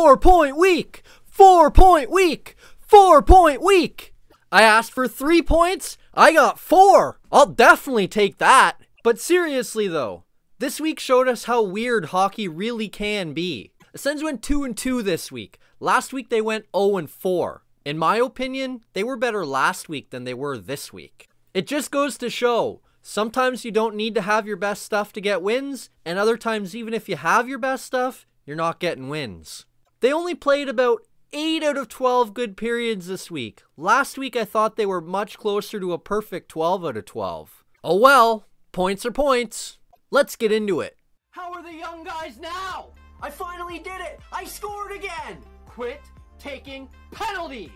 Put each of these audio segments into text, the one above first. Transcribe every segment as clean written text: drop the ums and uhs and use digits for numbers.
4-point week! 4-point week! 4-point week! I asked for 3 points, I got 4! I'll definitely take that! But seriously though, this week showed us how weird hockey really can be. The Sens went 2-2 this week. Last week they went 0-4. In my opinion, they were better last week than they were this week. It just goes to show, sometimes you don't need to have your best stuff to get wins, and other times even if you have your best stuff, you're not getting wins. They only played about 8 out of 12 good periods this week. Last week I thought they were much closer to a perfect 12 out of 12. Oh well, points are points. Let's get into it. How are the young guys now? I finally did it! I scored again! Quit taking penalties!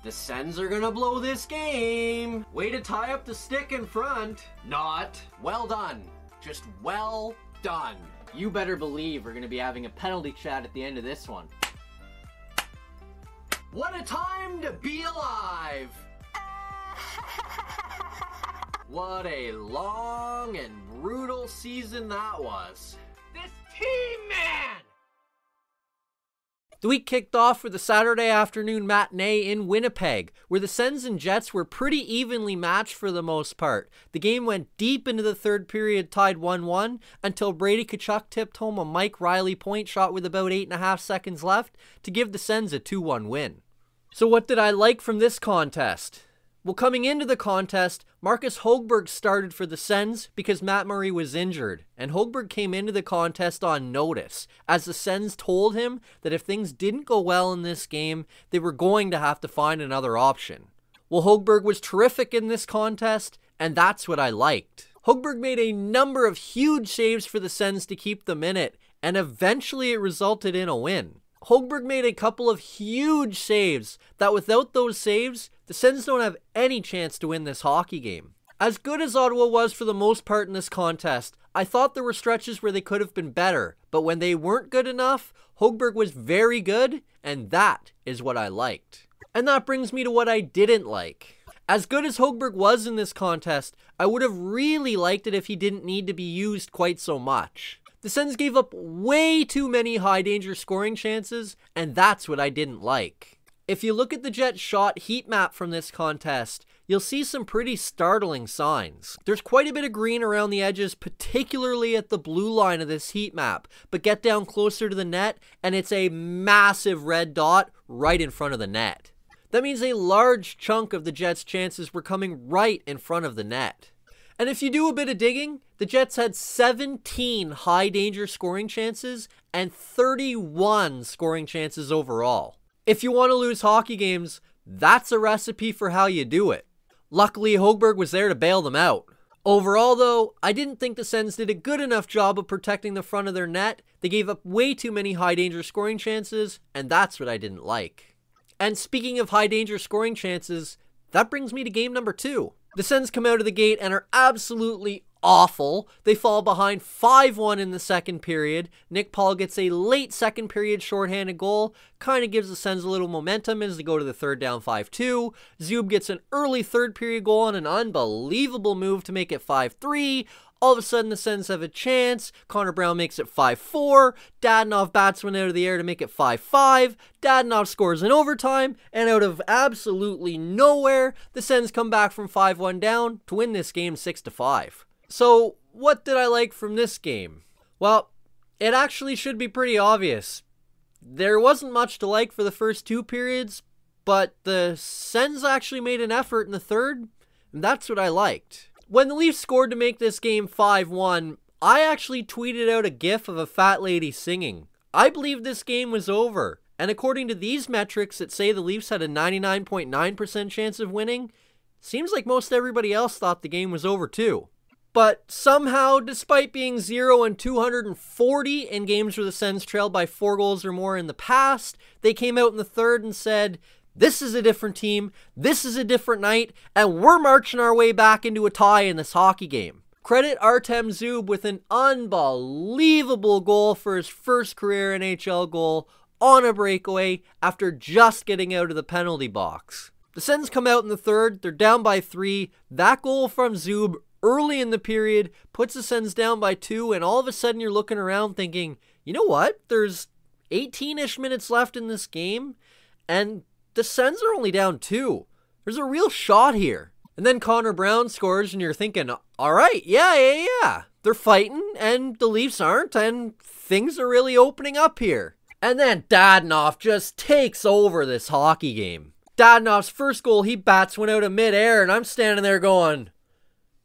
The Sens are gonna blow this game! Way to tie up the stick in front. Not. Well done. Just well done. You better believe we're gonna be having a penalty chat at the end of this one. What a time to be alive! What a long and brutal season that was. This team, man! The week kicked off with a Saturday afternoon matinee in Winnipeg, where the Sens and Jets were pretty evenly matched for the most part. The game went deep into the third period, tied 1-1, until Brady Tkachuk tipped home a Mike Riley point shot with about 8.5 seconds left to give the Sens a 2-1 win. So what did I like from this contest? Well, coming into the contest, Marcus Högberg started for the Sens because Matt Murray was injured, and Högberg came into the contest on notice, as the Sens told him that if things didn't go well in this game, they were going to have to find another option. Well, Högberg was terrific in this contest, and that's what I liked. Högberg made a number of huge saves for the Sens to keep them in it, and eventually it resulted in a win. Högberg made a couple of huge saves that without those saves, the Sens don't have any chance to win this hockey game. As good as Ottawa was for the most part in this contest, I thought there were stretches where they could have been better, but when they weren't good enough, Högberg was very good, and that is what I liked. And that brings me to what I didn't like. As good as Högberg was in this contest, I would have really liked it if he didn't need to be used quite so much. The Sens gave up way too many high-danger scoring chances, and that's what I didn't like. If you look at the Jets' shot heat map from this contest, you'll see some pretty startling signs. There's quite a bit of green around the edges, particularly at the blue line of this heat map, but get down closer to the net, and it's a massive red dot right in front of the net. That means a large chunk of the Jets' chances were coming right in front of the net. And if you do a bit of digging, the Jets had 17 high-danger scoring chances and 31 scoring chances overall. If you want to lose hockey games, that's a recipe for how you do it. Luckily, Högberg was there to bail them out. Overall, though, I didn't think the Sens did a good enough job of protecting the front of their net. They gave up way too many high-danger scoring chances, and that's what I didn't like. And speaking of high-danger scoring chances, that brings me to game number 2. The Sens come out of the gate and are absolutely awful. They fall behind 5-1 in the second period. Nick Paul gets a late second period shorthanded goal. Kind of gives the Sens a little momentum as they go to the third down 5-2. Zub gets an early third period goal on an unbelievable move to make it 5-3. All of a sudden, the Sens have a chance. Connor Brown makes it 5-4. Dadonov bats one out of the air to make it 5-5. Dadonov scores in overtime. And out of absolutely nowhere, the Sens come back from 5-1 down to win this game 6-5. So, what did I like from this game? Well, it actually should be pretty obvious. There wasn't much to like for the first 2 periods, but the Sens actually made an effort in the third, and that's what I liked. When the Leafs scored to make this game 5-1, I actually tweeted out a gif of a fat lady singing. I believed this game was over, and according to these metrics that say the Leafs had a 99.9% chance of winning, seems like most everybody else thought the game was over too. But somehow, despite being 0-240 in games where the Sens trailed by 4 goals or more in the past, they came out in the third and said, this is a different team, this is a different night, and we're marching our way back into a tie in this hockey game. Credit Artem Zub with an unbelievable goal for his first career NHL goal on a breakaway after just getting out of the penalty box. The Sens come out in the third, they're down by 3, that goal from Zub early in the period puts the Sens down by 2, and all of a sudden you're looking around thinking, you know what, there's 18-ish minutes left in this game, and the Sens are only down 2. There's a real shot here. And then Connor Brown scores, and you're thinking, all right, yeah. They're fighting, and the Leafs aren't, and things are really opening up here. And then Dadonov just takes over this hockey game. Dadonov's first goal, he bats one out of midair, and I'm standing there going,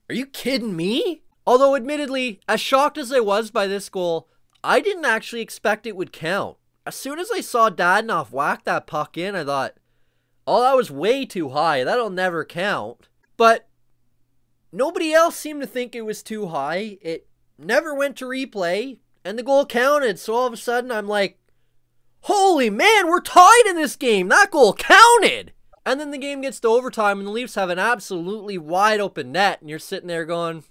are you kidding me? Although admittedly, as shocked as I was by this goal, I didn't actually expect it would count. As soon as I saw Dadonov whack that puck in, I thought, oh, that was way too high. That'll never count. But nobody else seemed to think it was too high. It never went to replay, and the goal counted. So all of a sudden, I'm like, holy man, we're tied in this game. That goal counted. And then the game gets to overtime, and the Leafs have an absolutely wide open net, and you're sitting there going,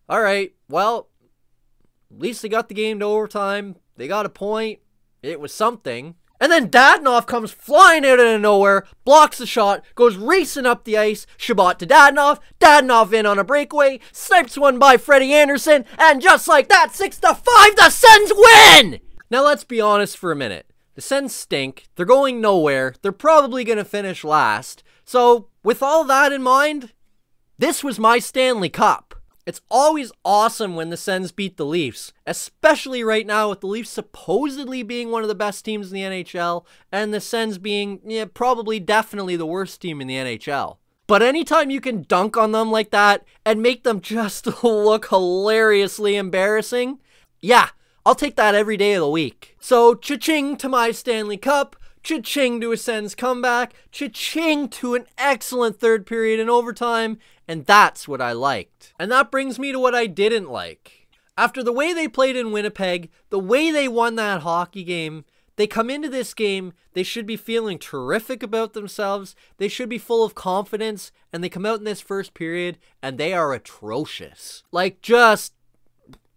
all right, well, at least they got the game to overtime. They got a point. It was something. And then Dadonov comes flying out of nowhere, blocks the shot, goes racing up the ice. Chabot to Dadonov. Dadonov in on a breakaway, snipes one by Freddie Anderson, and just like that, 6-5, the Sens win! Now let's be honest for a minute. The Sens stink. They're going nowhere. They're probably going to finish last. So, with all that in mind, this was my Stanley Cup. It's always awesome when the Sens beat the Leafs, especially right now with the Leafs supposedly being one of the best teams in the NHL and the Sens being, probably definitely the worst team in the NHL. But anytime you can dunk on them like that and make them just look hilariously embarrassing, yeah, I'll take that every day of the week. So, cha-ching to my Stanley Cup, cha-ching to a Sens comeback, cha-ching to an excellent third period in overtime, and that's what I liked. And that brings me to what I didn't like. After the way they played in Winnipeg, the way they won that hockey game, they come into this game, they should be feeling terrific about themselves, they should be full of confidence, and they come out in this first period, and they are atrocious.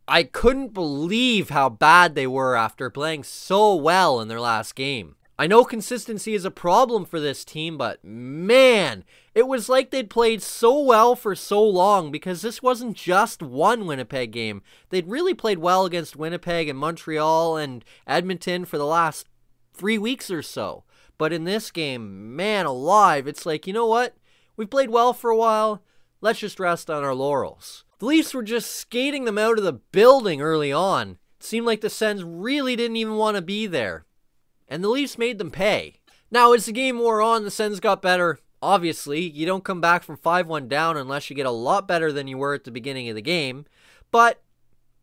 I couldn't believe how bad they were after playing so well in their last game. I know consistency is a problem for this team, but man, it was like they'd played so well for so long because this wasn't just one Winnipeg game. They'd really played well against Winnipeg and Montreal and Edmonton for the last 3 weeks or so. But in this game, man alive, it's like, you know what? We've played well for a while. Let's just rest on our laurels. The Leafs were just skating them out of the building early on. It seemed like the Sens really didn't even want to be there. And the Leafs made them pay. Now, as the game wore on, the Sens got better. Obviously, you don't come back from 5-1 down unless you get a lot better than you were at the beginning of the game. But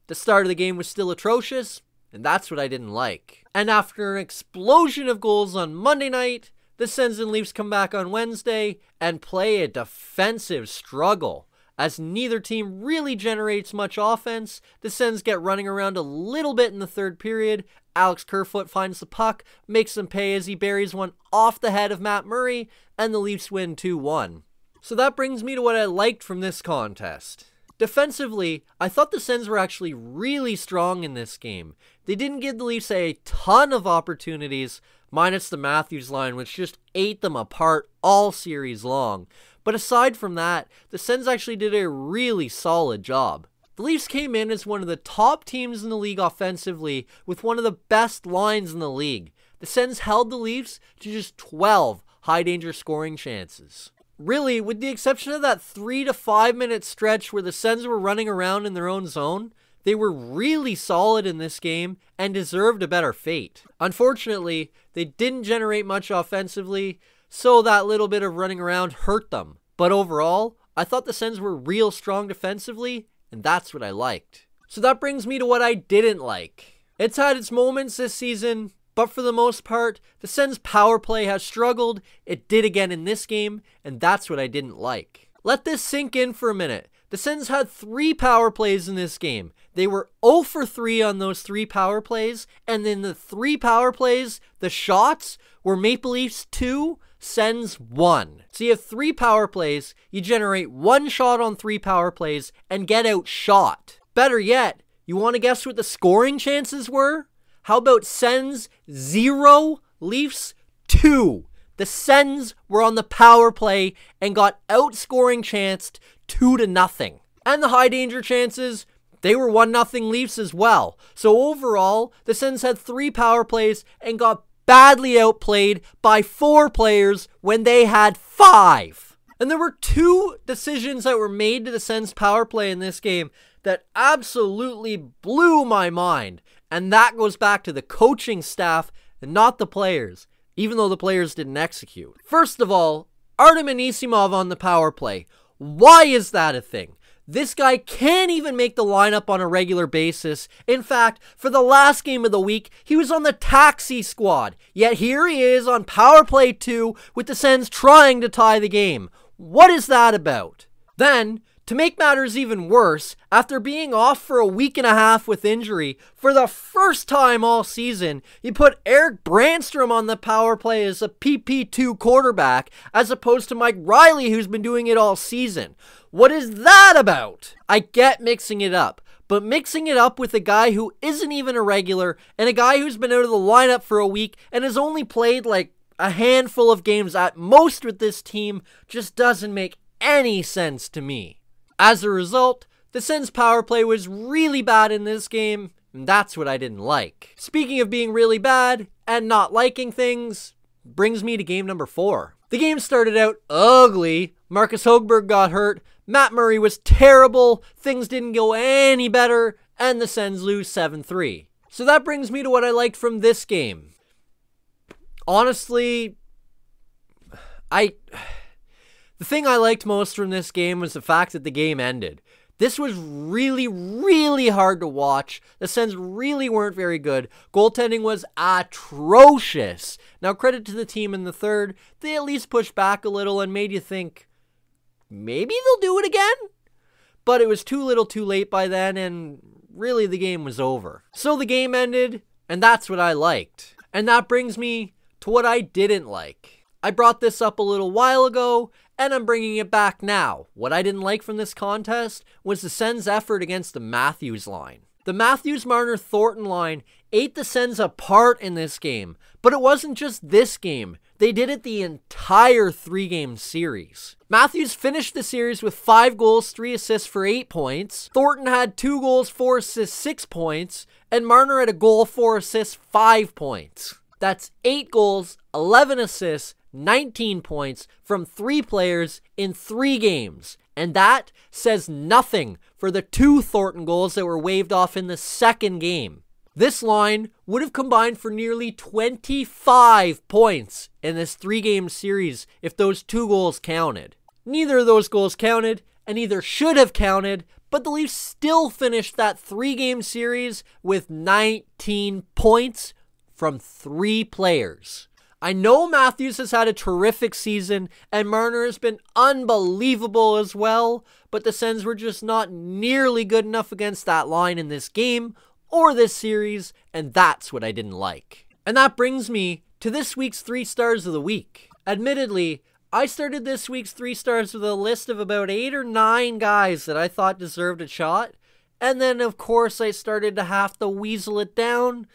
the start of the game was still atrocious, and that's what I didn't like. And after an explosion of goals on Monday night, the Sens and Leafs come back on Wednesday and play a defensive struggle. As neither team really generates much offense, the Sens get running around a little bit in the third period. Alex Kerfoot finds the puck, makes them pay as he buries one off the head of Matt Murray, and the Leafs win 2-1. So that brings me to what I liked from this contest. Defensively, I thought the Sens were actually really strong in this game. They didn't give the Leafs a ton of opportunities, minus the Matthews line, which just ate them apart all series long. But aside from that, the Sens actually did a really solid job. The Leafs came in as one of the top teams in the league offensively with one of the best lines in the league. The Sens held the Leafs to just 12 high-danger scoring chances. Really, with the exception of that 3 to 5 minute stretch where the Sens were running around in their own zone, they were really solid in this game and deserved a better fate. Unfortunately, they didn't generate much offensively, so that little bit of running around hurt them. But overall, I thought the Sens were real strong defensively, and that's what I liked. So that brings me to what I didn't like. It's had its moments this season, but for the most part, the Sens' power play has struggled. It did again in this game, and that's what I didn't like. Let this sink in for a minute. The Sens had 3 power plays in this game. They were 0 for 3 on those 3 power plays, and then the 3 power plays, the shots, were Maple Leafs 2, Sens 1. So you have 3 power plays, you generate 1 shot on 3 power plays, and get outshot. Better yet, you want to guess what the scoring chances were? How about Sens 0, Leafs 2? The Sens were on the power play and got outscoring chanced 2-0. And the high danger chances, They were 1-0 Leafs as well. So overall, the Sens had 3 power plays and got badly outplayed by 4 players when they had 5. And there were 2 decisions that were made to the Sens power play in this game that absolutely blew my mind. And that goes back to the coaching staff and not the players, even though the players didn't execute. First of all, Artem Anisimov on the power play. Why is that a thing? This guy can't even make the lineup on a regular basis. In fact, for the last game of the week, he was on the taxi squad. Yet here he is on power play 2 with the Sens trying to tie the game. What is that about? Then, to make matters even worse, after being off for a week and a half with injury, for the first time all season, you put Erik Brannstrom on the power play as a PP2 quarterback, as opposed to Mike Reilly, who's been doing it all season. What is that about? I get mixing it up, but mixing it up with a guy who isn't even a regular, and a guy who's been out of the lineup for a week, and has only played like a handful of games at most with this team, just doesn't make any sense to me. As a result, the Sens power play was really bad in this game, and that's what I didn't like. Speaking of being really bad and not liking things, brings me to game number 4. The game started out ugly. Marcus Högberg got hurt, Matt Murray was terrible, things didn't go any better, and the Sens lose 7-3. So that brings me to what I liked from this game. Honestly, the thing I liked most from this game was the fact that the game ended. This was really, really hard to watch. The Sens really weren't very good. Goaltending was atrocious. Now, credit to the team in the third. They at least pushed back a little and made you think, maybe they'll do it again? But it was too little too late by then, and really the game was over. So the game ended, and that's what I liked. And that brings me to what I didn't like. I brought this up a little while ago, and I'm bringing it back now. What I didn't like from this contest was the Sens' effort against the Matthews line. The Matthews-Marner-Thornton line ate the Sens apart in this game, but it wasn't just this game. They did it the entire 3-game series. Matthews finished the series with 5 goals, 3 assists for 8 points. Thornton had 2 goals, 4 assists, 6 points. And Marner had a goal, 4 assists, 5 points. That's 8 goals, 11 assists, 19 points from 3 players in 3 games. And that says nothing for the 2 Thornton goals that were waved off in the second game. This line would have combined for nearly 25 points in this 3-game series if those 2 goals counted. Neither of those goals counted, and neither should have counted, but the Leafs still finished that 3-game series with 19 points from 3 players. I know Matthews has had a terrific season, and Marner has been unbelievable as well, but the Sens were just not nearly good enough against that line in this game or this series, and that's what I didn't like. And that brings me to this week's 3 stars of the week. Admittedly, I started this week's 3 stars with a list of about 8 or 9 guys that I thought deserved a shot, and then of course I started to have to weasel it down,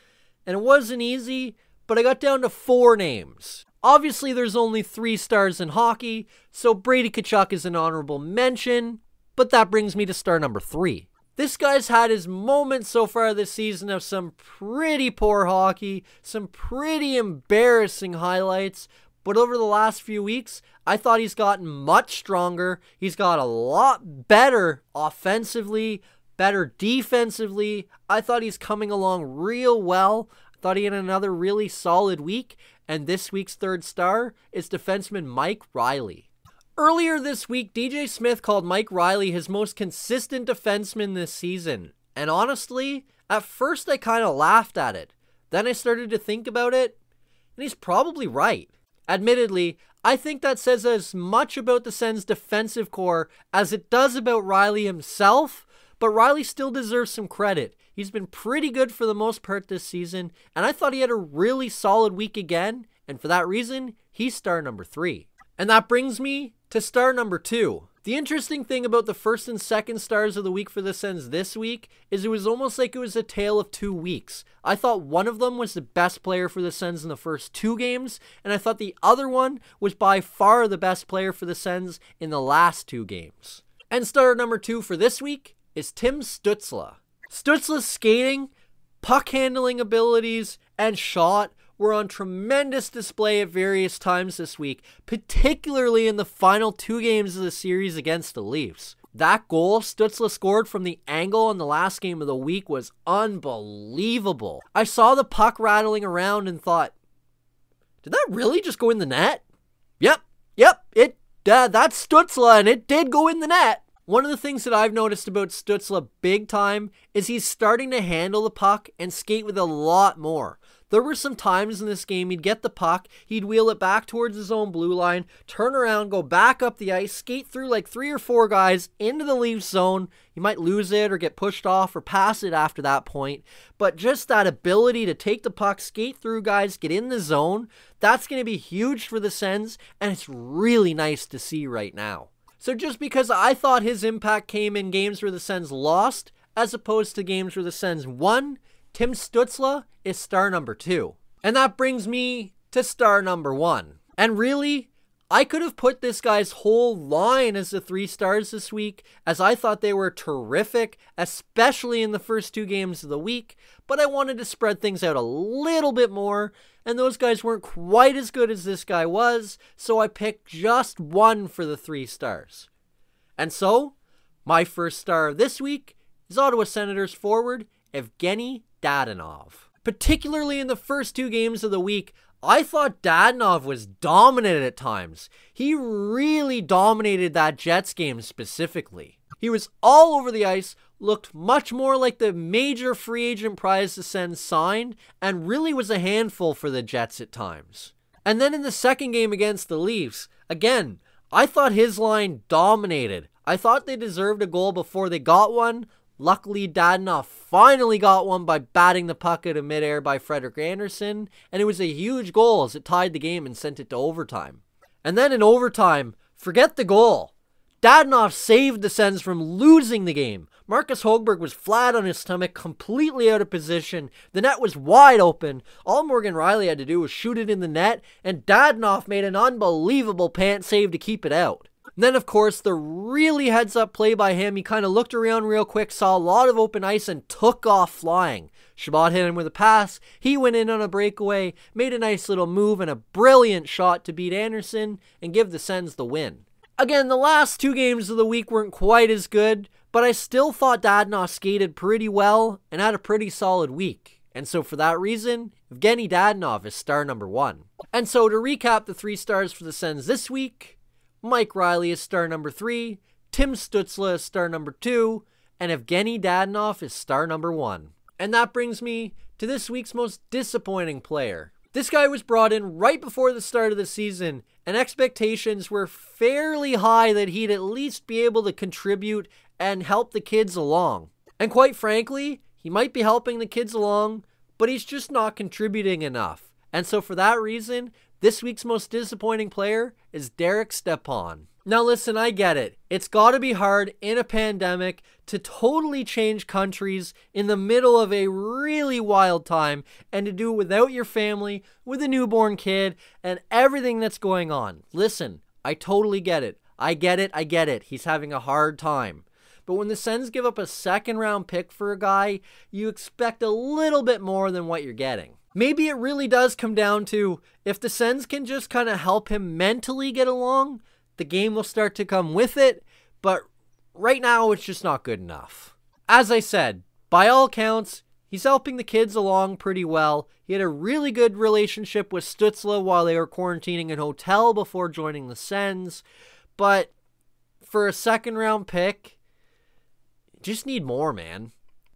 and it wasn't easy, but I got down to 4 names. Obviously, there's only 3 stars in hockey, so Brady Tkachuk is an honorable mention, but that brings me to star number 3. This guy's had his moments so far this season of some pretty poor hockey, some pretty embarrassing highlights, but over the last few weeks, I thought he's gotten much stronger. He's got a lot better offensively, better defensively. I thought he's coming along real well. Thought he had another really solid week, and this week's 3rd star is defenseman Mike Reilly. Earlier this week, DJ Smith called Mike Reilly his most consistent defenseman this season, and honestly, at first I kind of laughed at it. Then I started to think about it, and he's probably right. Admittedly, I think that says as much about the Sens' defensive core as it does about Reilly himself, but Reilly still deserves some credit. He's been pretty good for the most part this season, and I thought he had a really solid week again, and for that reason, he's star number 3. And that brings me to star number 2. The interesting thing about the 1st and 2nd stars of the week for the Sens this week is it was almost like it was a tale of 2 weeks. I thought one of them was the best player for the Sens in the first 2 games, and I thought the other one was by far the best player for the Sens in the last 2 games. And star number 2 for this week is Tim Stützle. Stützle's skating, puck handling abilities, and shot were on tremendous display at various times this week, particularly in the final 2 games of the series against the Leafs. That goal Stützle scored from the angle in the last game of the week was unbelievable. I saw the puck rattling around and thought, did that really just go in the net? Yep, that's Stützle, and it did go in the net. One of the things that I've noticed about Stützle big time is he's starting to handle the puck and skate with a lot more. There were some times in this game he'd get the puck, he'd wheel it back towards his own blue line, turn around, go back up the ice, skate through like 3 or 4 guys into the Leafs zone. He might lose it or get pushed off or pass it after that point. But just that ability to take the puck, skate through guys, get in the zone, that's going to be huge for the Sens, and it's really nice to see right now. So just because I thought his impact came in games where the Sens lost, as opposed to games where the Sens won, Tim Stützle is star number 2. And that brings me to star number 1. And really, I could have put this guy's whole line as the 3 stars this week, as I thought they were terrific, especially in the first 2 games of the week, but I wanted to spread things out a little bit more, and those guys weren't quite as good as this guy was, so I picked just 1 for the 3 stars. And so, my first star of this week is Ottawa Senators forward Evgeny Dadonov. Particularly in the first 2 games of the week, I thought Dadonov was dominant at times. He really dominated that Jets game specifically. He was all over the ice, looked much more like the major free agent prize the Sens signed, and really was a handful for the Jets at times. And then in the second game against the Leafs, again, I thought his line dominated. I thought they deserved a goal before they got one. Luckily, Dadonov finally got one by batting the puck out of midair by Frederik Andersen, and it was a huge goal as it tied the game and sent it to overtime. And then in overtime, forget the goal. Dadonov saved the Sens from losing the game. Marcus Högberg was flat on his stomach, completely out of position. The net was wide open. All Morgan Rielly had to do was shoot it in the net, and Dadonov made an unbelievable pant save to keep it out. And then, of course, the really heads-up play by him. He kind of looked around real quick, saw a lot of open ice, and took off flying. Chabot hit him with a pass. He went in on a breakaway, made a nice little move, and a brilliant shot to beat Andersen and give the Sens the win. Again, the last 2 games of the week weren't quite as good, but I still thought Dadonov skated pretty well and had a pretty solid week. And so for that reason, Evgeny Dadonov is star number 1. And so to recap the 3 stars for the Sens this week, Mike Reilly is star number 3, Tim Stützle is star number 2, and Evgeny Dadonov is star number 1. And that brings me to this week's most disappointing player. This guy was brought in right before the start of the season, and expectations were fairly high that he'd at least be able to contribute and help the kids along. And quite frankly, he might be helping the kids along, but he's just not contributing enough. And so for that reason, this week's most disappointing player is Derek Stepan. Now listen, I get it. It's gotta be hard in a pandemic to totally change countries in the middle of a really wild time and to do it without your family, with a newborn kid, and everything that's going on. Listen, I totally get it. I get it. He's having a hard time. But when the Sens give up a 2nd round pick for a guy, you expect a little bit more than what you're getting. Maybe it really does come down to if the Sens can just kind of help him mentally get along, the game will start to come with it, but right now it's just not good enough. As I said, by all accounts, he's helping the kids along pretty well. He had a really good relationship with Stützle while they were quarantining in a hotel before joining the Sens, but for a 2nd round pick, just need more, man.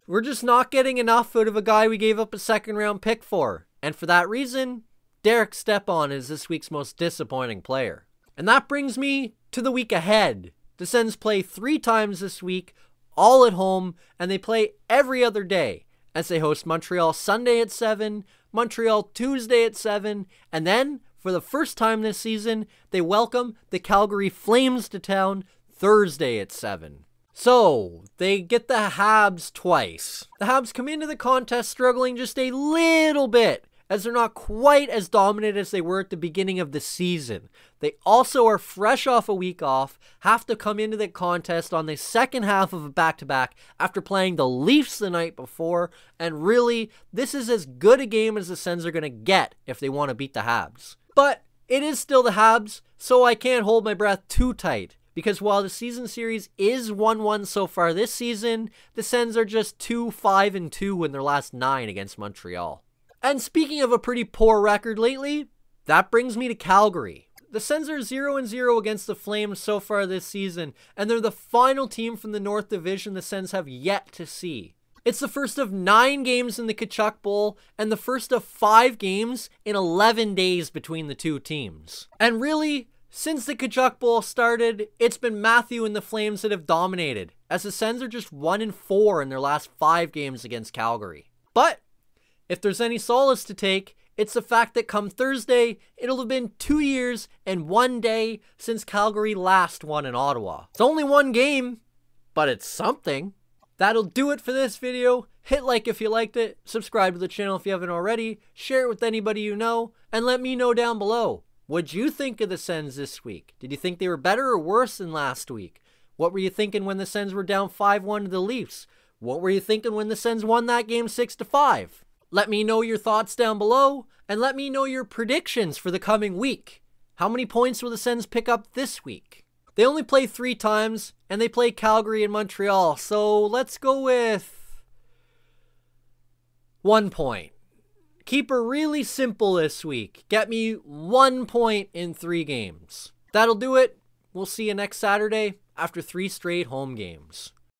We're just not getting enough out of a guy we gave up a 2nd round pick for. And for that reason, Derek Stepan is this week's most disappointing player. And that brings me to the week ahead. The Sens play 3 times this week, all at home, and they play every other day, as they host Montreal Sunday at 7, Montreal Tuesday at 7, and then, for the first time this season, they welcome the Calgary Flames to town Thursday at 7. So, they get the Habs twice. The Habs come into the contest struggling just a little bit, as they're not quite as dominant as they were at the beginning of the season. They also are fresh off a week off, have to come into the contest on the second half of a back-to-back after playing the Leafs the night before, and really, this is as good a game as the Sens are going to get if they want to beat the Habs. But it is still the Habs, so I can't hold my breath too tight. Because while the season series is 1-1 so far this season, the Sens are just 2-5-2 in their last 9 against Montreal. And speaking of a pretty poor record lately, that brings me to Calgary. The Sens are 0-0 against the Flames so far this season, and they're the final team from the North Division the Sens have yet to see. It's the first of 9 games in the Tkachuk Bowl, and the first of 5 games in 11 days between the two teams. And really, since the Tkachuk Bowl started, it's been Matthew and the Flames that have dominated, as the Sens are just 1-4 in their last 5 games against Calgary. But if there's any solace to take, it's the fact that come Thursday, it'll have been 2 years and 1 day since Calgary last won in Ottawa. It's only 1 game, but it's something. That'll do it for this video. Hit like if you liked it, subscribe to the channel if you haven't already, share it with anybody you know, and let me know down below. What'd you think of the Sens this week? Did you think they were better or worse than last week? What were you thinking when the Sens were down 5-1 to the Leafs? What were you thinking when the Sens won that game 6-5? Let me know your thoughts down below, and let me know your predictions for the coming week. How many points will the Sens pick up this week? They only play 3 times, and they play Calgary and Montreal, so let's go with 1 point. Keep her really simple this week. Get me 1 point in 3 games. That'll do it. We'll see you next Saturday after 3 straight home games.